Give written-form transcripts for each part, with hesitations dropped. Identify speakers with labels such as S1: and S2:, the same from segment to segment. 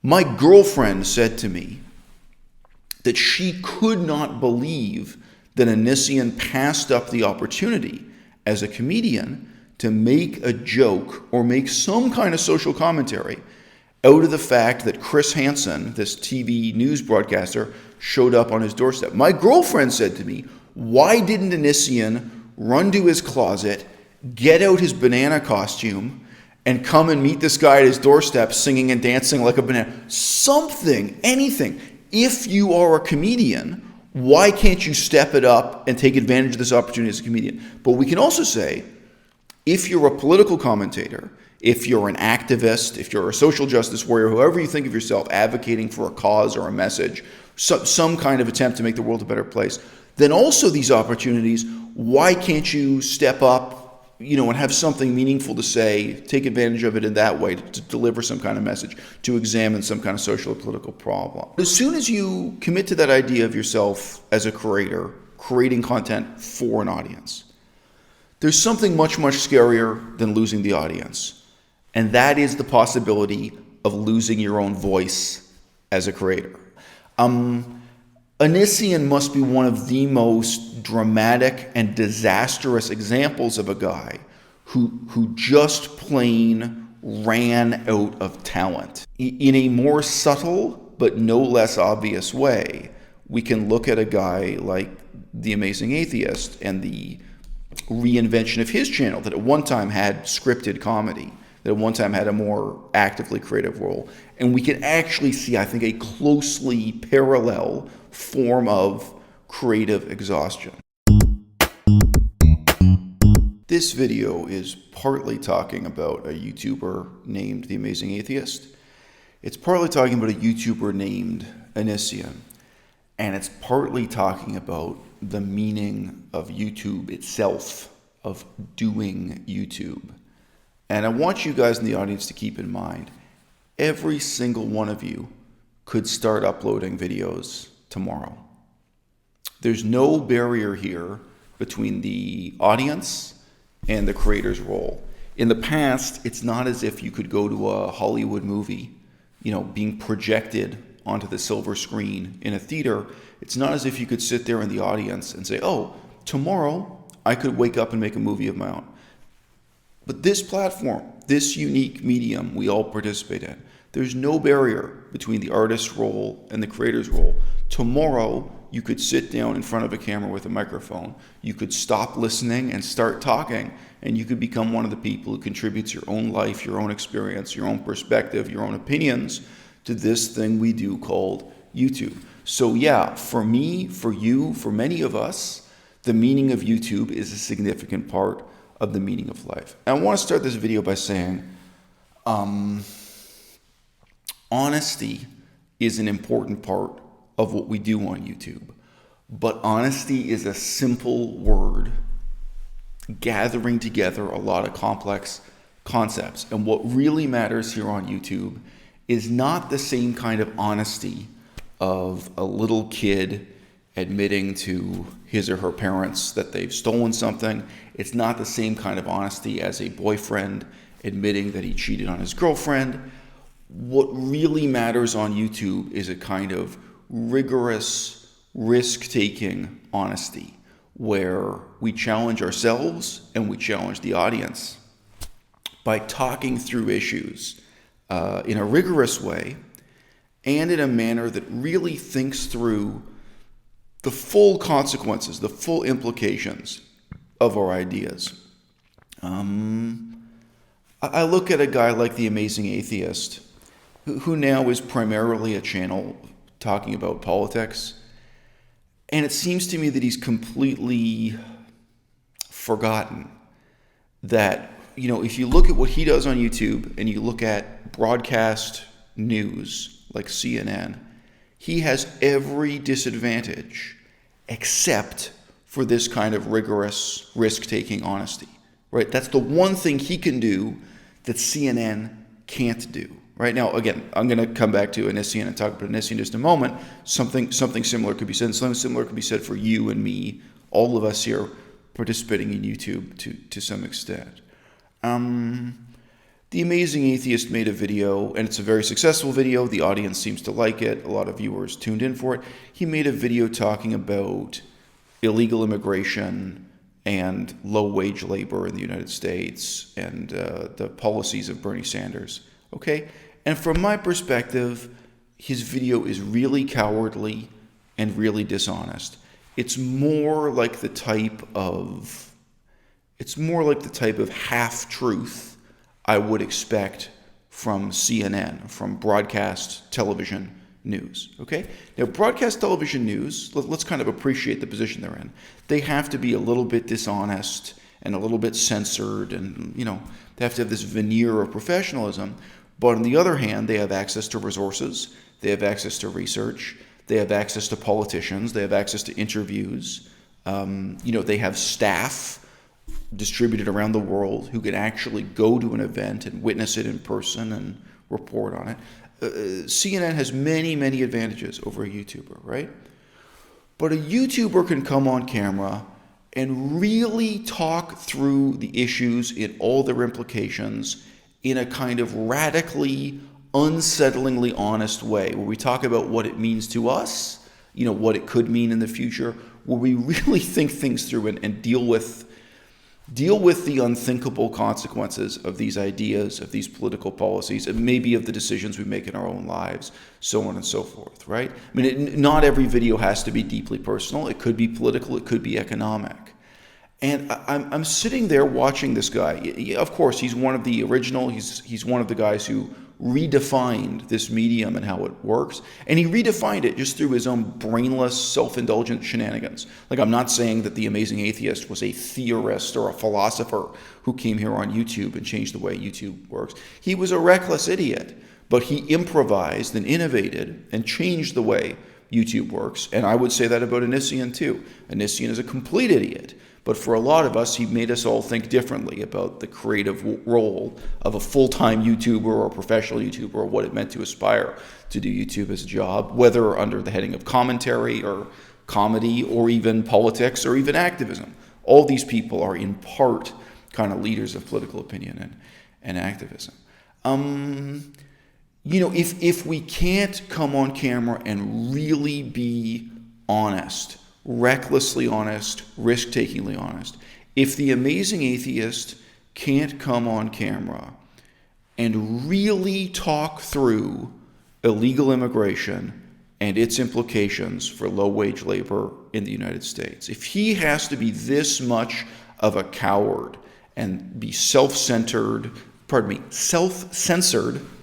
S1: My girlfriend said to me that she could not believe that Onision passed up the opportunity as a comedian to make a joke or make some kind of social commentary out of the fact that Chris Hansen, this TV news broadcaster, showed up on his doorstep. My girlfriend said to me, why didn't Onision run to his closet, get out his banana costume, and come and meet this guy at his doorstep singing and dancing like a banana? Something, anything. If you are a comedian, why can't you step it up and take advantage of this opportunity as a comedian? But we can also say, if you're a political commentator, if you're an activist, if you're a social justice warrior, whoever you think of yourself, advocating for a cause or a message, some kind of attempt to make the world a better place, then also these opportunities, why can't you step up, and have something meaningful to say, take advantage of it in that way, to deliver some kind of message, to examine some kind of social or political problem. As soon as you commit to that idea of yourself as a creator, creating content for an audience, there's something much, much scarier than losing the audience. And that is the possibility of losing your own voice as a creator. Onision must be one of the most dramatic and disastrous examples of a guy who just plain ran out of talent. In a more subtle but no less obvious way, we can look at a guy like the Amazing Atheist and the reinvention of his channel that at one time had scripted comedy, that at one time had a more actively creative role. And we can actually see, I think, a closely parallel form of creative exhaustion. This video is partly talking about a YouTuber named The Amazing Atheist. It's partly talking about a YouTuber named Onision. And it's partly talking about the meaning of YouTube itself, of doing YouTube. And I want you guys in the audience to keep in mind, every single one of you could start uploading videos tomorrow. There's no barrier here between the audience and the creator's role. In the past, it's not as if you could go to a Hollywood movie, being projected onto the silver screen in a theater. It's not as if you could sit there in the audience and say, oh, tomorrow I could wake up and make a movie of my own. But this platform, this unique medium we all participate in, there's no barrier between the artist's role and the creator's role. Tomorrow, you could sit down in front of a camera with a microphone. You could stop listening and start talking, and you could become one of the people who contributes your own life, your own experience, your own perspective, your own opinions to this thing we do called YouTube. So yeah, for me, for you, for many of us, the meaning of YouTube is a significant part of the meaning of life. And I want to start this video by saying, honesty is an important part of what we do on YouTube. But honesty is a simple word gathering together a lot of complex concepts. And what really matters here on YouTube is not the same kind of honesty of a little kid admitting to his or her parents that they've stolen something. It's not the same kind of honesty as a boyfriend admitting that he cheated on his girlfriend. What really matters on YouTube is a kind of rigorous, risk-taking honesty where we challenge ourselves and we challenge the audience by talking through issues in a rigorous way and in a manner that really thinks through the full consequences, the full implications of our ideas. I look at a guy like The Amazing Atheist, who now is primarily a channel talking about politics, and it seems to me that he's completely forgotten that, if you look at what he does on YouTube and you look at broadcast news like CNN, he has every disadvantage except for this kind of rigorous risk-taking honesty, right? That's the one thing he can do that CNN can't do. Right now, again, I'm going to come back to Onision and talk about Onision in just a moment. Something similar could be said. Something similar could be said for you and me, all of us here participating in YouTube to some extent. The Amazing Atheist made a video, and it's a very successful video. The audience seems to like it. A lot of viewers tuned in for it. He made a video talking about illegal immigration and low-wage labor in the United States and the policies of Bernie Sanders. Okay? And from my perspective, his video is really cowardly and really dishonest. It's more like the type of half-truth I would expect from CNN, from broadcast television news. Okay? Now, broadcast television news, let's kind of appreciate the position they're in. They have to be a little bit dishonest and a little bit censored, and, they have to have this veneer of professionalism. But on the other hand, they have access to resources, they have access to research, they have access to politicians, they have access to interviews, they have staff distributed around the world who can actually go to an event and witness it in person and report on it. CNN has many, many advantages over a YouTuber, right? But a YouTuber can come on camera and really talk through the issues in all their implications in a kind of radically, unsettlingly honest way, where we talk about what it means to us, what it could mean in the future, where we really think things through and deal with the unthinkable consequences of these ideas, of these political policies, and maybe of the decisions we make in our own lives, so on and so forth, right? I mean, not every video has to be deeply personal. It could be political. It could be economic. And I'm sitting there watching this guy. Of course, he's one of the original. He's one of the guys who redefined this medium and how it works. And he redefined it just through his own brainless, self-indulgent shenanigans. Like, I'm not saying that the Amazing Atheist was a theorist or a philosopher who came here on YouTube and changed the way YouTube works. He was a reckless idiot, but he improvised and innovated and changed the way YouTube works. And I would say that about Onision too. Onision is a complete idiot. But for a lot of us, he made us all think differently about the creative role of a full-time YouTuber or a professional YouTuber, or what it meant to aspire to do YouTube as a job, whether under the heading of commentary or comedy or even politics or even activism. All these people are in part kind of leaders of political opinion and activism. If we can't come on camera and really be honest, recklessly honest, risk-takingly honest, if the Amazing Atheist can't come on camera and really talk through illegal immigration and its implications for low-wage labor in the United States, if he has to be this much of a coward and be self-censored,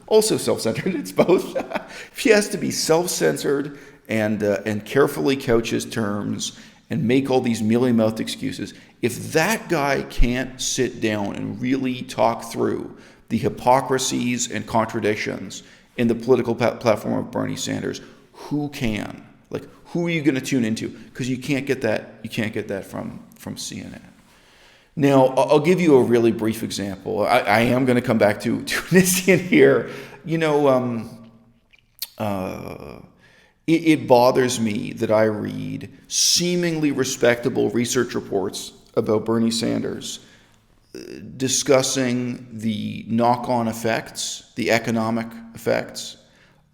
S1: also self-centered, it's both. If he has to be self-censored and carefully couch his terms and make all these mealy-mouthed excuses, if that guy can't sit down and really talk through the hypocrisies and contradictions in the political platform of Bernie Sanders, who can? Like, who are you going to tune into? Because you can't get that. You can't get that from CNN. Now, I'll give you a really brief example. I am going to come back to Onision here. It bothers me that I read seemingly respectable research reports about Bernie Sanders discussing the knock-on effects, the economic effects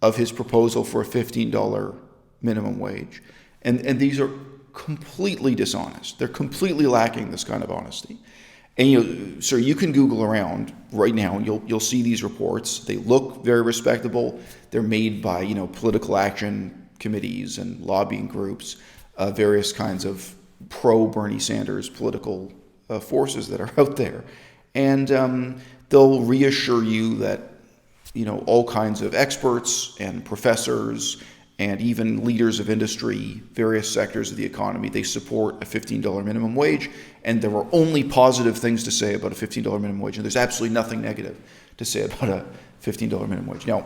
S1: of his proposal for a $15 minimum wage. And these are completely dishonest. They're completely lacking this kind of honesty. And sir, you can Google around right now, and you'll see these reports. They look very respectable. They're made by political action committees and lobbying groups, various kinds of pro-Bernie Sanders political forces that are out there, and they'll reassure you that all kinds of experts and professors and even leaders of industry, various sectors of the economy, they support a $15 minimum wage, and there are only positive things to say about a $15 minimum wage, and there's absolutely nothing negative to say about a $15 minimum wage. Now,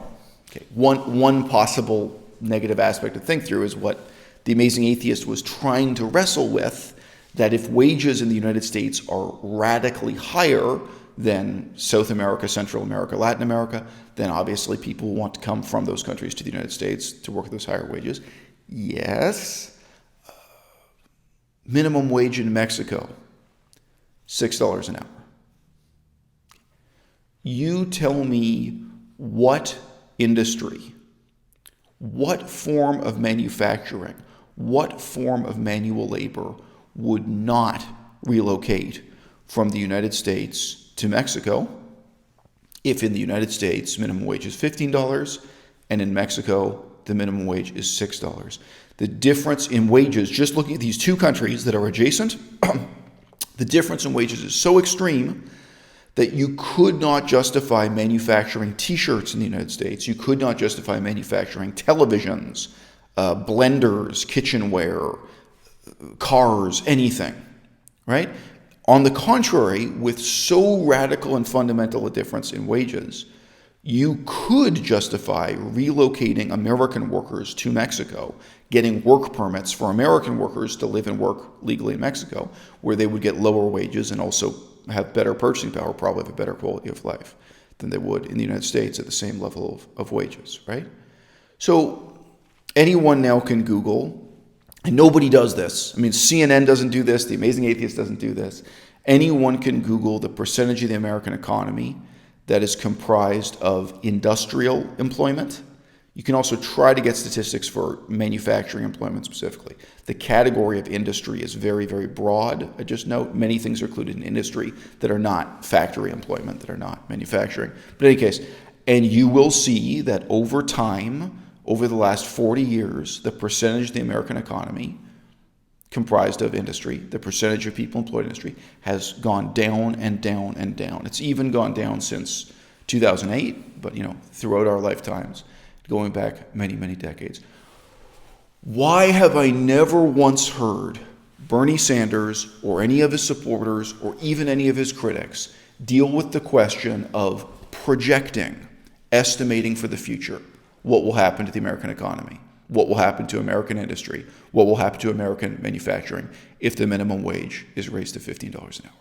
S1: okay, one possible negative aspect to think through is what the Amazing Atheist was trying to wrestle with, that if wages in the United States are radically higher than South America, Central America, Latin America, then obviously people will want to come from those countries to the United States to work at those higher wages. Yes. Minimum wage in Mexico, $6 an hour. You tell me what industry, what form of manufacturing, what form of manual labor would not relocate from the United States to Mexico if in the United States minimum wage is $15 and in Mexico the minimum wage is $6. The difference in wages, just looking at these two countries that are adjacent, the difference in wages is so extreme that you could not justify manufacturing t-shirts in the United States. You could not justify manufacturing televisions, blenders, kitchenware, cars, anything, right? On the contrary, with so radical and fundamental a difference in wages, you could justify relocating American workers to Mexico, getting work permits for American workers to live and work legally in Mexico, where they would get lower wages and also have better purchasing power, probably have a better quality of life than they would in the United States at the same level of wages, right? So anyone now can Google, and nobody does this. I mean, CNN doesn't do this. The Amazing Atheist doesn't do this. Anyone can Google the percentage of the American economy that is comprised of industrial employment. You can also try to get statistics for manufacturing employment specifically. The category of industry is very, very broad. I just note many things are included in industry that are not factory employment, that are not manufacturing. But in any case, and you will see that over time, over the last 40 years, the percentage of the American economy comprised of industry, the percentage of people employed in industry, has gone down and down and down. It's even gone down since 2008, but throughout our lifetimes, going back many, many decades. Why have I never once heard Bernie Sanders or any of his supporters or even any of his critics deal with the question of projecting, estimating for the future what will happen to the American economy, what will happen to American industry, what will happen to American manufacturing if the minimum wage is raised to $15 an hour?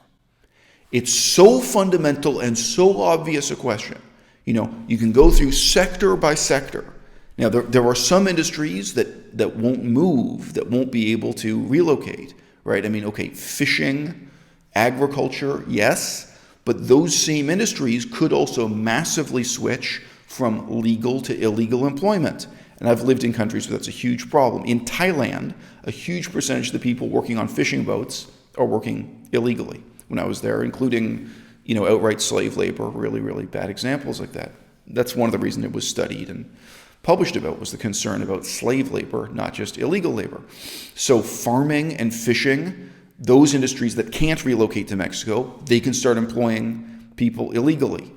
S1: It's so fundamental and so obvious a question. You can go through sector by sector. Now, there are some industries that won't move, that won't be able to relocate, right? I mean, okay, fishing, agriculture, yes, but those same industries could also massively switch from legal to illegal employment. And I've lived in countries where that's a huge problem. In Thailand, a huge percentage of the people working on fishing boats are working illegally when I was there, including outright slave labor, really, really bad examples like that. That's one of the reasons it was studied and published about, was the concern about slave labor, not just illegal labor. So farming and fishing, those industries that can't relocate to Mexico, they can start employing people illegally.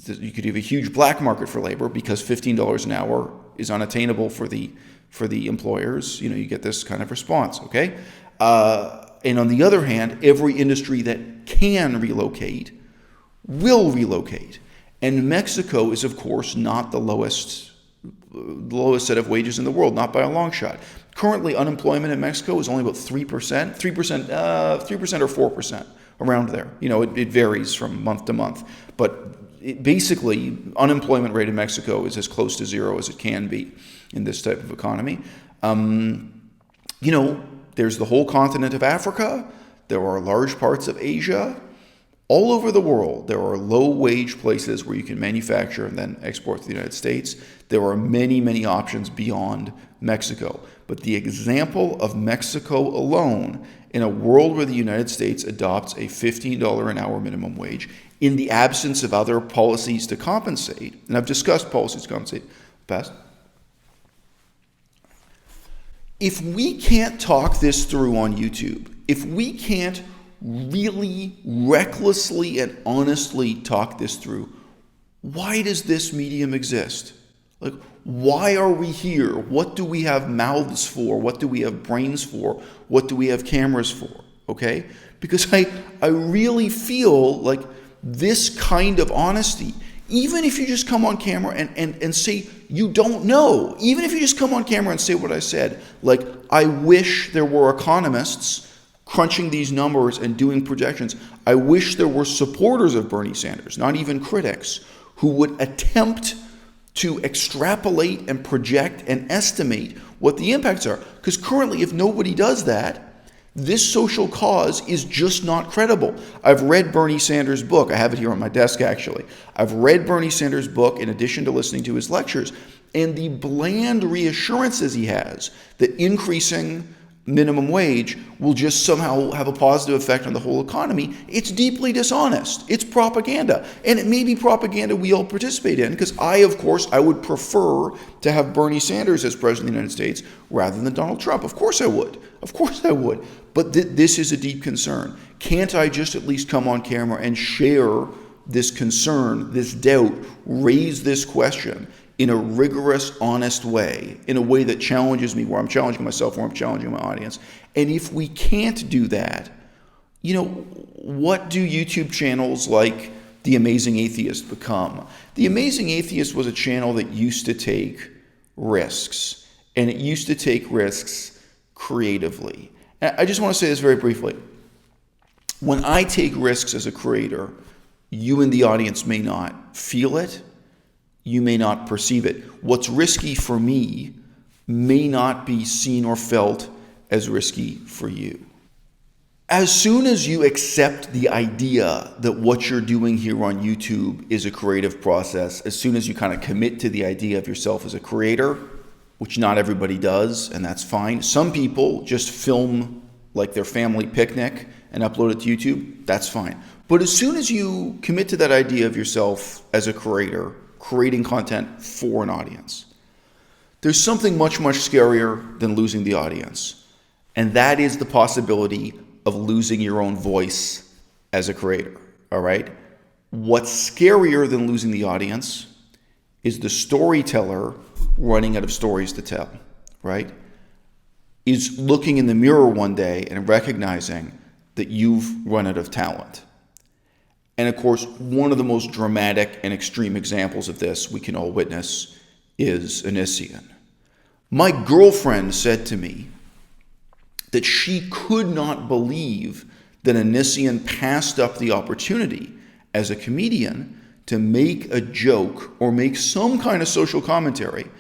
S1: You could have a huge black market for labor because $15 an hour is unattainable for the employers. You get this kind of response, okay? And on the other hand, every industry that can relocate will relocate. And Mexico is, of course, not the lowest set of wages in the world, not by a long shot. Currently, unemployment in Mexico is only about 3%, 3% or 4%, around there. It varies from month to month. But basically, unemployment rate in Mexico is as close to zero as it can be in this type of economy. There's the whole continent of Africa. There are large parts of Asia. All over the world, there are low-wage places where you can manufacture and then export to the United States. There are many, many options beyond Mexico. But the example of Mexico alone, in a world where the United States adopts a $15 an hour minimum wage, in the absence of other policies to compensate, and I've discussed policies to compensate in the past, if we can't talk this through on YouTube, if we can't really recklessly and honestly talk this through, why does this medium exist? Why are we here? What do we have mouths for? What do we have brains for? What do we have cameras for? Okay? Because I really feel like this kind of honesty, even if you just come on camera and say you don't know, even if you just come on camera and say what I said, I wish there were economists crunching these numbers and doing projections. I wish there were supporters of Bernie Sanders, not even critics, who would attempt to extrapolate and project and estimate what the impacts are. Because currently, if nobody does that, This social cause is just not credible. I've read Bernie Sanders' book. I have it here on my desk, actually. I've read Bernie Sanders' book in addition to listening to his lectures, and the bland reassurances he has that increasing minimum wage will just somehow have a positive effect on the whole economy, it's deeply dishonest. It's propaganda. And it may be propaganda we all participate in, because I would prefer to have Bernie Sanders as president of the United States rather than Donald Trump. Of course I would. But this is a deep concern. Can't I just at least come on camera and share this concern, this doubt, raise this question in a rigorous, honest way, in a way that challenges me, where I'm challenging myself, where I'm challenging my audience? And if we can't do that, what do YouTube channels like The Amazing Atheist become? The Amazing Atheist was a channel that used to take risks, and it used to take risks creatively. And I just want to say this very briefly. When I take risks as a creator, you in the audience may not feel it, you may not perceive it. What's risky for me may not be seen or felt as risky for you. As soon as you accept the idea that what you're doing here on YouTube is a creative process, as soon as you kind of commit to the idea of yourself as a creator, which not everybody does, and that's fine. Some people just film like their family picnic and upload it to YouTube. That's fine. But as soon as you commit to that idea of yourself as a creator, creating content for an audience, there's something much, much scarier than losing the audience. And that is the possibility of losing your own voice as a creator, all right? What's scarier than losing the audience is the storyteller running out of stories to tell, right? Is looking in the mirror one day and recognizing that you've run out of talent. And of course, one of the most dramatic and extreme examples of this we can all witness is Onision. My girlfriend said to me that she could not believe that Onision passed up the opportunity as a comedian to make a joke or make some kind of social commentary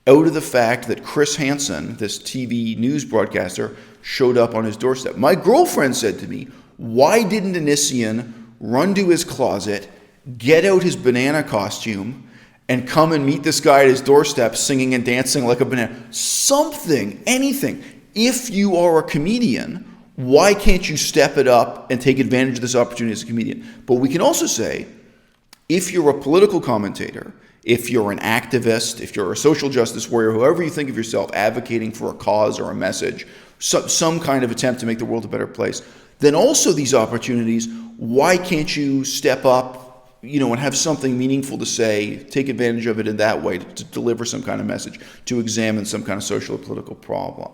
S1: out of the fact that Chris Hansen, this TV news broadcaster, showed up on his doorstep. My girlfriend said to me, why didn't Onision run to his closet, get out his banana costume, and come and meet this guy at his doorstep singing and dancing like a banana? Something, anything. If you are a comedian, why can't you step it up and take advantage of this opportunity as a comedian? But we can also say, if you're a political commentator, if you're an activist, if you're a social justice warrior, whoever you think of yourself, advocating for a cause or a message, some kind of attempt to make the world a better place, then also these opportunities, why can't you step up, and have something meaningful to say, take advantage of it in that way, to deliver some kind of message, to examine some kind of social or political problem?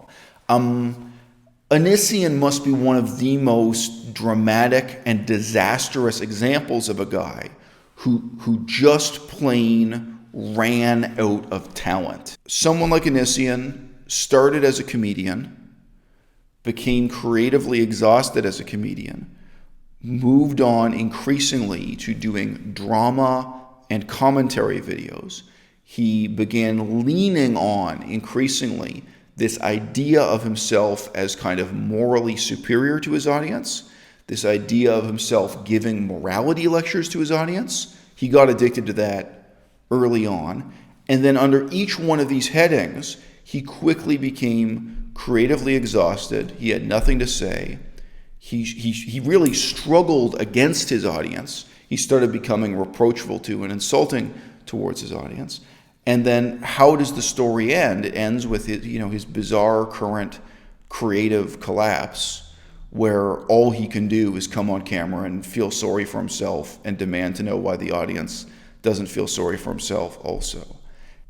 S1: Onision must be one of the most dramatic and disastrous examples of a guy who just plain ran out of talent. Someone like Onision started as a comedian, became creatively exhausted as a comedian, moved on increasingly to doing drama and commentary videos. He began leaning on increasingly this idea of himself as kind of morally superior to his audience, this idea of himself giving morality lectures to his audience. He got addicted to that early on. And then under each one of these headings, he quickly became creatively exhausted. He had nothing to say. He really struggled against his audience. He started becoming reproachful to and insulting towards his audience. And then how does the story end? It ends with his bizarre current creative collapse, where all he can do is come on camera and feel sorry for himself and demand to know why the audience doesn't feel sorry for himself also.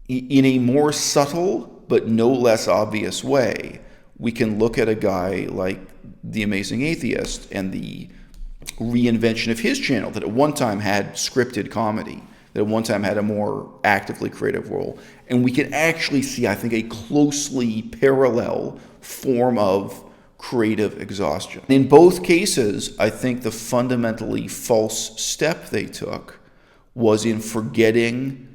S1: In a more subtle but no less obvious way, we can look at a guy like The Amazing Atheist and the reinvention of his channel that at one time had scripted comedy, that at one time had a more actively creative role. And we can actually see, I think, a closely parallel form of creative exhaustion. In both cases, I think the fundamentally false step they took was in forgetting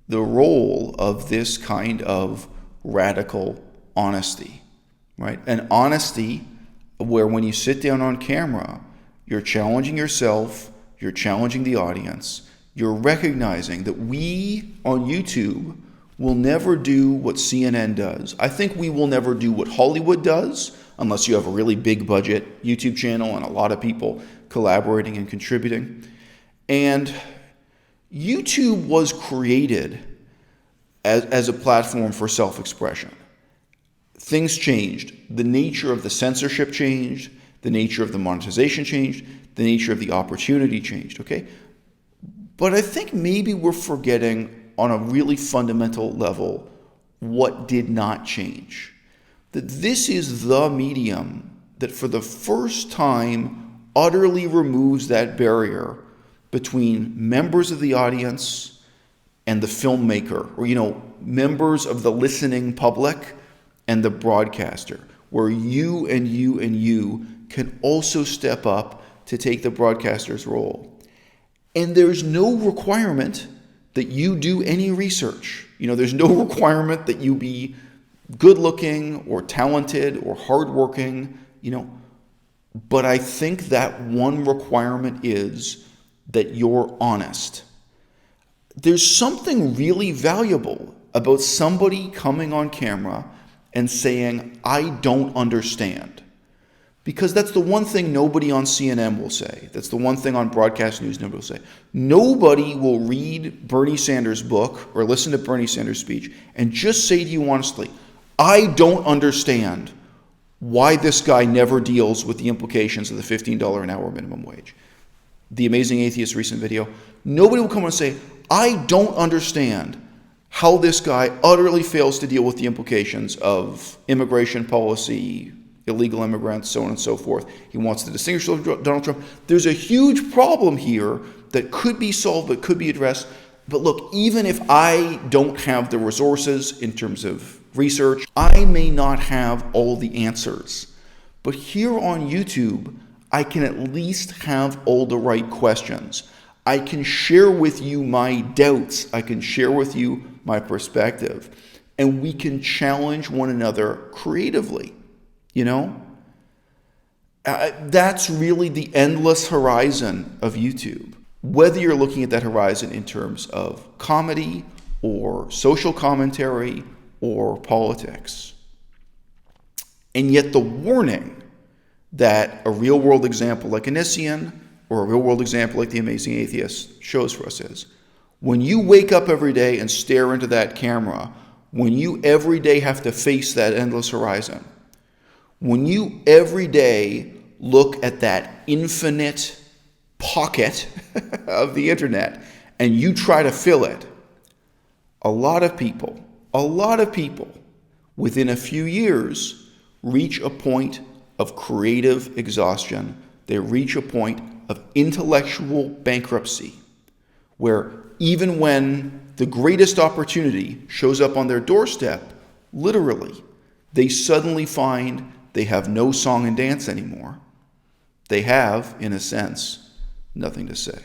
S1: the role of this kind of radical honesty, right? And honesty, where when you sit down on camera, you're challenging yourself, you're challenging the audience, you're recognizing that we on YouTube will never do what CNN does. I think we will never do what Hollywood does, unless you have a really big budget YouTube channel and a lot of people collaborating and contributing. And YouTube was created as a platform for self-expression. Things changed. The nature of the censorship changed. The nature of the monetization changed. The nature of the opportunity changed, okay? But I think maybe we're forgetting on a really fundamental level what did not change. That this is the medium that for the first time utterly removes that barrier between members of the audience and the filmmaker, or, members of the listening public and the broadcaster, where you and you and you can also step up to take the broadcaster's role. And there's no requirement that you do any research. There's no requirement that you be good looking or talented or hardworking, But I think that one requirement is that you're honest. There's something really valuable about somebody coming on camera and saying, I don't understand. Because that's the one thing nobody on CNN will say. That's the one thing on broadcast news nobody will say. Nobody will read Bernie Sanders' book or listen to Bernie Sanders' speech and just say to you honestly, I don't understand why this guy never deals with the implications of the $15 an hour minimum wage. The Amazing Atheist recent video, nobody will come and say, I don't understand how this guy utterly fails to deal with the implications of immigration policy, illegal immigrants, so on and so forth. He wants to distinguish Donald Trump. There's a huge problem here that could be solved, but could be addressed. But look, even if I don't have the resources in terms of research, I may not have all the answers. But here on YouTube, I can at least have all the right questions. I can share with you my doubts. I can share with you my perspective. And we can challenge one another creatively. That's really the endless horizon of YouTube. Whether you're looking at that horizon in terms of comedy or social commentary or politics. And yet the warning that a real-world example like Onision or a real-world example like The Amazing Atheist shows for us is, when you wake up every day and stare into that camera, when you every day have to face that endless horizon, when you every day look at that infinite pocket of the internet and you try to fill it, a lot of people within a few years reach a point of creative exhaustion. They reach a point of intellectual bankruptcy, where even when the greatest opportunity shows up on their doorstep, literally, they suddenly find they have no song and dance anymore. They have, in a sense, nothing to say.